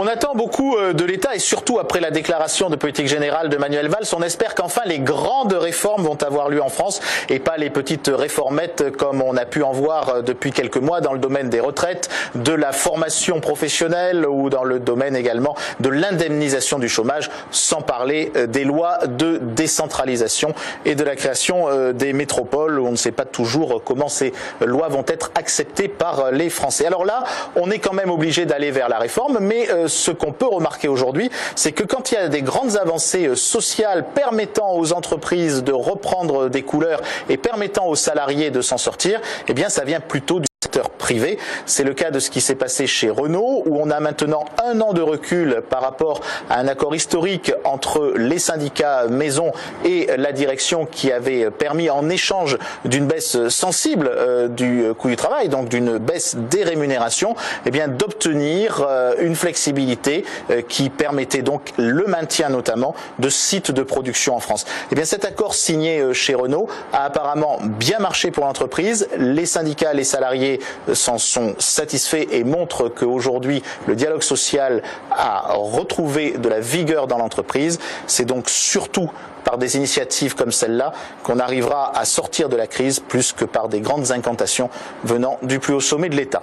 On attend beaucoup de l'État et surtout après la déclaration de politique générale de Manuel Valls, on espère qu'enfin les grandes réformes vont avoir lieu en France et pas les petites réformettes comme on a pu en voir depuis quelques mois dans le domaine des retraites, de la formation professionnelle ou dans le domaine également de l'indemnisation du chômage, sans parler des lois de décentralisation et de la création des métropoles où on ne sait pas toujours comment ces lois vont être acceptées par les Français. Alors là, on est quand même obligé d'aller vers la réforme, mais ce qu'on peut remarquer aujourd'hui, c'est que quand il y a des grandes avancées sociales permettant aux entreprises de reprendre des couleurs et permettant aux salariés de s'en sortir, eh bien ça vient plutôt du secteur privé. C'est le cas de ce qui s'est passé chez Renault, où on a maintenant 1 an de recul par rapport à un accord historique entre les syndicats maison et la direction qui avait permis, en échange d'une baisse sensible du coût du travail, donc d'une baisse des rémunérations, eh bien d'obtenir une flexibilité qui permettait donc le maintien notamment de sites de production en France. Eh bien cet accord signé chez Renault a apparemment bien marché pour l'entreprise. Les syndicats, les salariés s'en sont satisfaits et montrent qu'aujourd'hui le dialogue social a retrouvé de la vigueur dans l'entreprise. C'est donc surtout par des initiatives comme celle-là qu'on arrivera à sortir de la crise plus que par des grandes incantations venant du plus haut sommet de l'État.